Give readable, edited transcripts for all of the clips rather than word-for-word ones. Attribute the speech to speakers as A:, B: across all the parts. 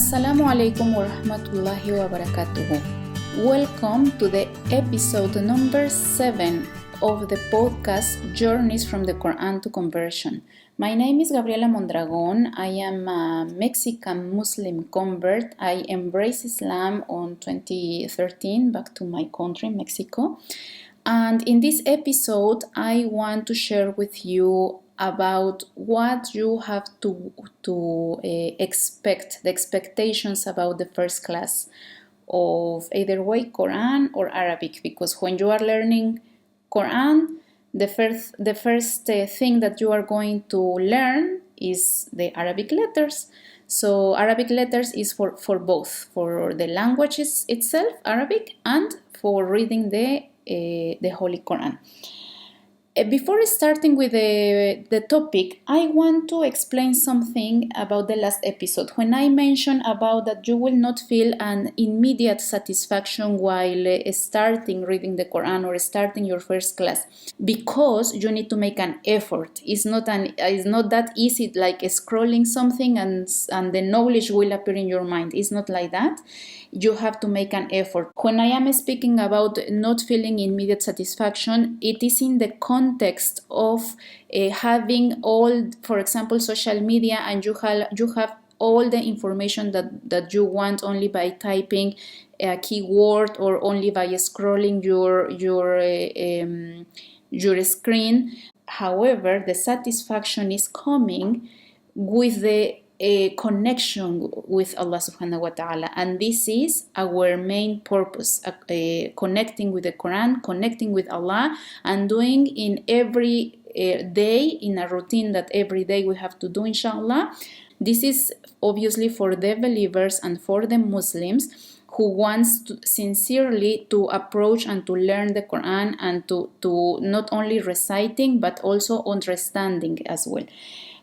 A: Assalamu alaikum wa rahmatullahi wa barakatuhu. Welcome to the episode number 7 of the podcast Journeys from the Quran to Conversion. My name is Gabriela Mondragon. I am a Mexican Muslim convert. I embraced Islam on 2013 back to my country, Mexico. And in this episode, I want to share with you about what you have to expect, the expectations about the first class of either way Quran or Arabic, because when you are learning Quran, the first thing that you are going to learn is the Arabic letters. So Arabic letters is for both, for the languages itself, Arabic, and for reading the Holy Quran. Before starting with the topic, I want to explain something about the last episode. When I mentioned about that you will not feel an immediate satisfaction while starting reading the Quran or starting your first class, because you need to make an effort. It's not that easy like scrolling something and the knowledge will appear in your mind. It's not like that. You have to make an effort. When I am speaking about not feeling immediate satisfaction, it is in the context of having all, for example, social media, and you have all the information that you want only by typing a keyword or only by scrolling your screen. However, the satisfaction is coming with the a connection with Allah subhanahu wa ta'ala, and this is our main purpose, connecting with the Quran, connecting with Allah, and doing in every day in a routine that every day we have to do, inshallah. This is obviously for the believers and for the Muslims who wants to sincerely to approach and to learn the Quran and to not only reciting but also understanding as well.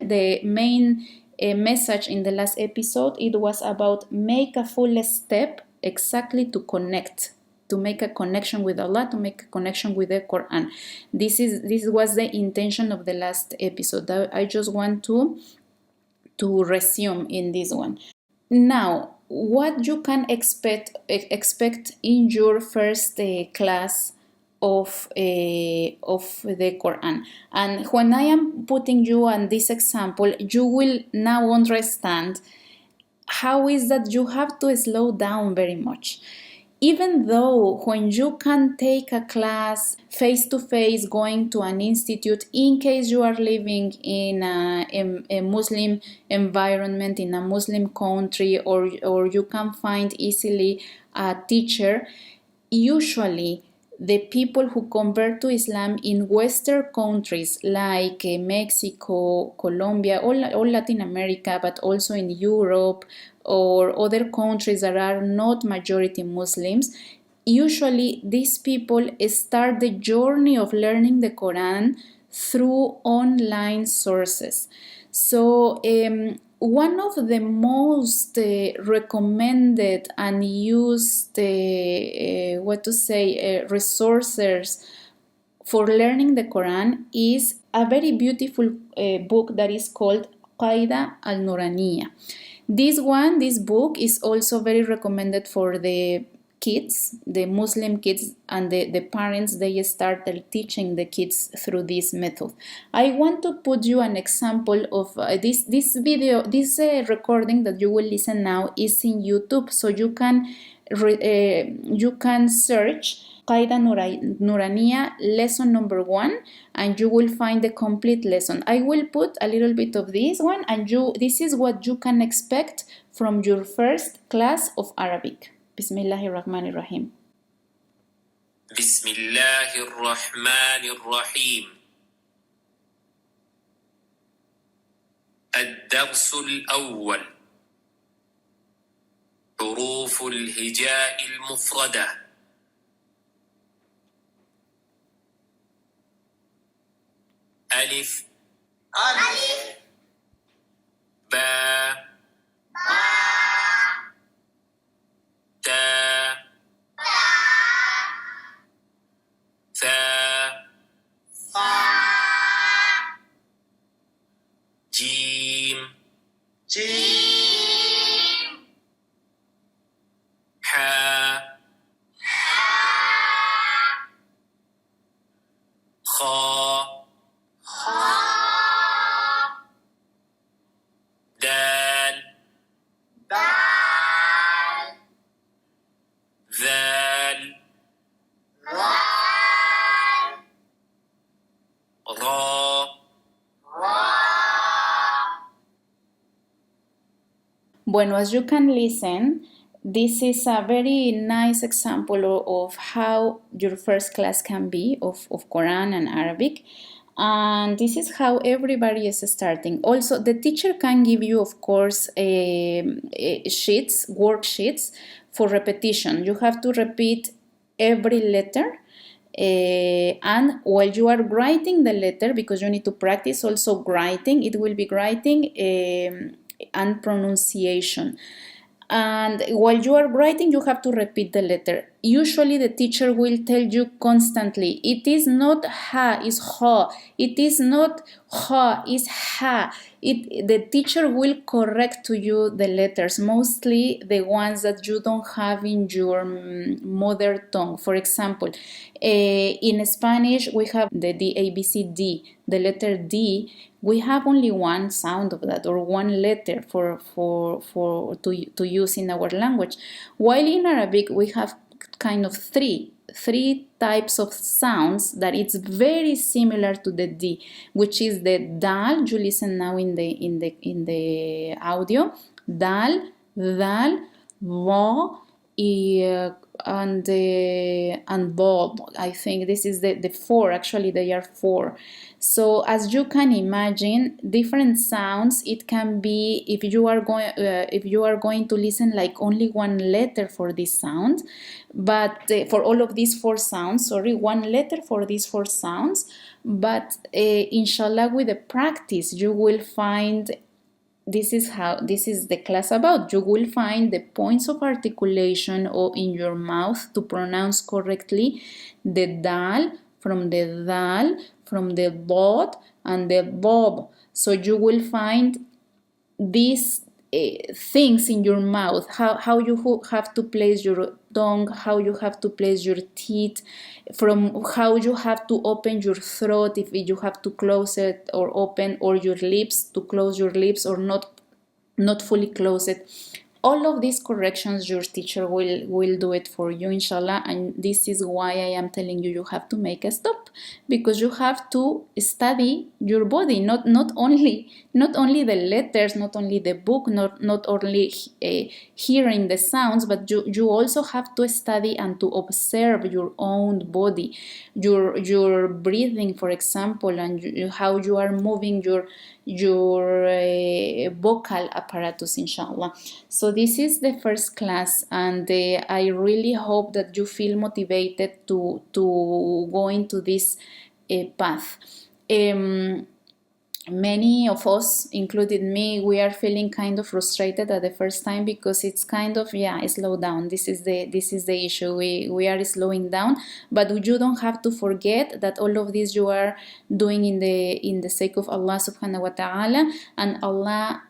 A: The main message in the last episode, it was about make a full step exactly to connect, to make a connection with Allah, to make a connection with the Quran. This was the intention of the last episode. I just want to resume in this one. Now, what you can expect in your first class of the Quran. And when I am putting you on this example, you will now understand how is that you have to slow down very much. Even though when you can take a class face-to-face, going to an institute, in case you are living in a Muslim environment, in a Muslim country, or you can find easily a teacher, usually the people who convert to Islam in Western countries like Mexico, Colombia, all Latin America, but also in Europe or other countries that are not majority Muslims, usually these people start the journey of learning the Quran through online sources. So one of the most recommended and used resources for learning the Quran is a very beautiful book that is called Qaida al-Nuraniya. This book is also very recommended for the kids, the Muslim kids, and the parents. They started teaching the kids through this method. I want to put you an example of this video. This recording that you will listen now is in YouTube, so you can search Qaida Nuraniya lesson number 1, and you will find the complete lesson. I will put a little bit of this one, and this is what you can expect from your first class of Arabic. Bismillahirrahmanirrahim.
B: Bismillahirrahmanirrahim. الدرس الأول حروف الهجاء المفردة. ألف با تا ثا جيم
A: Bueno, as you can listen, this is a very nice example of how your first class can be of Quran and Arabic. And this is how everybody is starting. Also, the teacher can give you, of course, worksheets for repetition. You have to repeat every letter. And while you are writing the letter, because you need to practice also writing, it will be writing and pronunciation. And while you are writing, you have to repeat the letter. Usually the teacher will tell you constantly, it is not ha, it's ha. It is not ha, it's ha. The teacher will correct to you the letters, mostly the ones that you don't have in your mother tongue. For example, in Spanish, we have the D, A, B, C, D. The letter D, we have only one sound of that, or one letter to use in our language. While in Arabic, we have kind of three types of sounds that it's very similar to the D, which is the dal. You listen now in the audio. Dal, dal, va, and bob. I think this is the four. Actually, they are four. So as you can imagine, different sounds. It can be if you are going to listen like only one letter for this sound, but for all of these four sounds, one letter for these four sounds. But inshallah, with the practice, you will find this is the class about. You will find the points of articulation or in your mouth to pronounce correctly the dal, from the dal, from the dot, and the bob. So you will find these things in your mouth, how you have to place your tongue, how you have to place your teeth, from how you have to open your throat, if you have to close it or open, or your lips, to close your lips or not fully close it. All of these corrections your teacher will do it for you, inshallah. And this is why I am telling you, you have to make a stop, because you have to study your body, not only the letters, not only the book, not only hearing the sounds, but you also have to study and to observe your own body, your breathing, for example, and how you are moving your vocal apparatus, inshallah. So this is the first class, and I really hope that you feel motivated to go into this path. Many of us, including me, we are feeling kind of frustrated at the first time, because it's kind of slow down. This is the issue. We are slowing down, but you don't have to forget that all of this you are doing in the sake of Allah subhanahu wa ta'ala, and Allah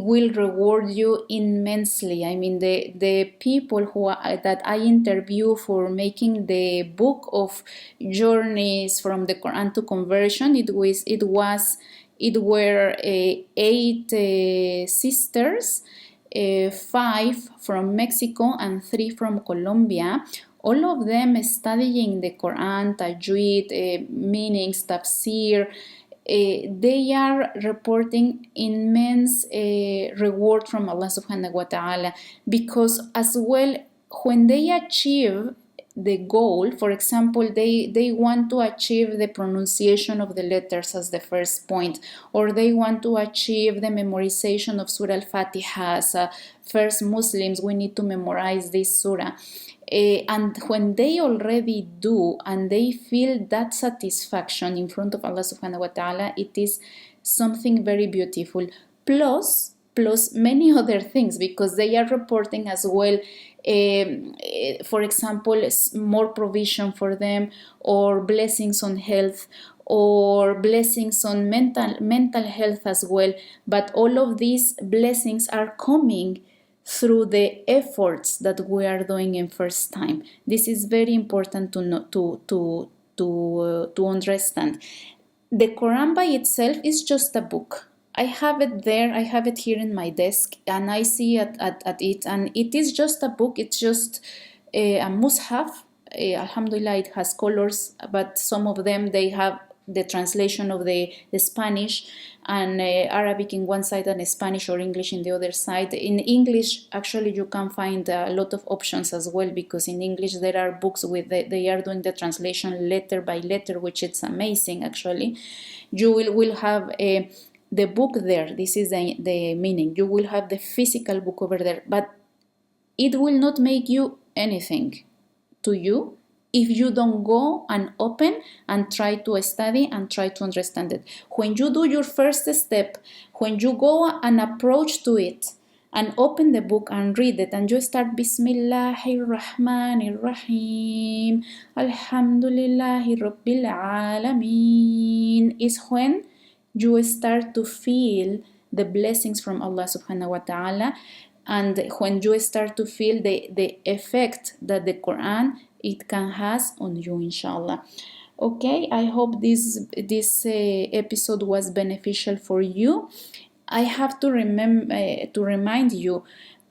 A: will reward you immensely. I mean, the people that I interview for making the book of journeys from the Quran to conversion, it were 8 sisters, 5 from Mexico and 3 from Colombia. All of them studying the Quran, Tajweed, meanings, tafsir. They are reporting immense reward from Allah subhanahu wa ta'ala, because as well, when they achieve the goal, for example, they want to achieve the pronunciation of the letters as the first point, or they want to achieve the memorization of Surah Al-Fatiha. As first Muslims, we need to memorize this surah. And when they already do, and they feel that satisfaction in front of Allah subhanahu wa ta'ala, it is something very beautiful. Plus many other things, because they are reporting as well, for example, more provision for them, or blessings on health, or blessings on mental health as well. But all of these blessings are coming through the efforts that we are doing in first time. This is very important to understand. The Quran by itself is just a book. I have it there, I have it here in my desk, and I see at it, and it is just a book. It's just a mushaf. Alhamdulillah, it has colors, but some of them, they have the translation of the Spanish, and Arabic in one side and Spanish or English in the other side. In English, actually, you can find a lot of options as well, because in English there are books with they are doing the translation letter by letter, which is amazing actually. You will have the book there. This is the meaning. You will have the physical book over there, but it will not make you anything to you if you don't go and open and try to study and try to understand it. When you do your first step, when you go and approach to it and open the book and read it, and you start Bismillahir Rahmanir Rahim, Alhamdulillahi Rabbil Alameen, is when you start to feel the blessings from Allah subhanahu wa ta'ala, and when you start to feel the effect that the Quran it can has on you, inshallah. Okay, I hope this episode was beneficial for you. I have to remind you,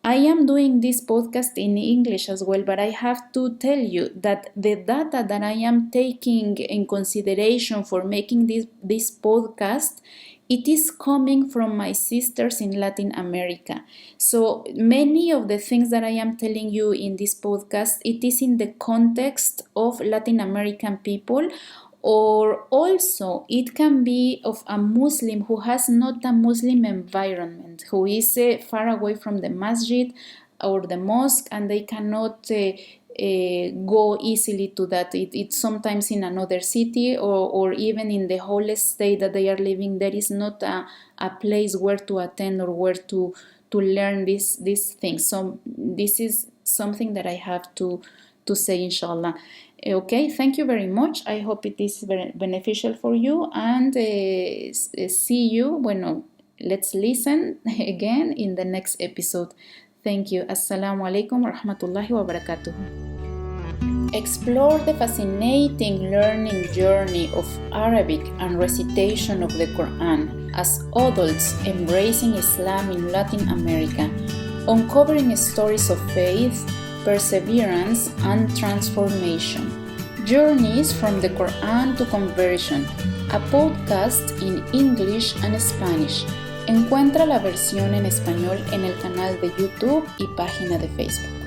A: I am doing this podcast in English as well, but I have to tell you that the data that I am taking in consideration for making this podcast, it is coming from my sisters in Latin America. So many of the things that I am telling you in this podcast, it is in the context of Latin American people, or also it can be of a Muslim who has not a Muslim environment, who is far away from the masjid or the mosque, and they cannot go easily to that. It's sometimes in another city, or even in the whole state that they are living, there is not a place where to attend or where to learn these things. So this is something that I have to say, inshallah. Okay, thank you very much. I hope it is very beneficial for you, and see you. Bueno, let's listen again in the next episode. Thank you. Assalamu alaikum wa rahmatullahi wa barakatuh. Explore the fascinating learning journey of Arabic and recitation of the Quran as adults embracing Islam in Latin America, uncovering stories of faith, perseverance, and transformation. Journeys from the Quran to Conversion, a podcast in English and Spanish. Encuentra la versión en español en el canal de YouTube y página de Facebook.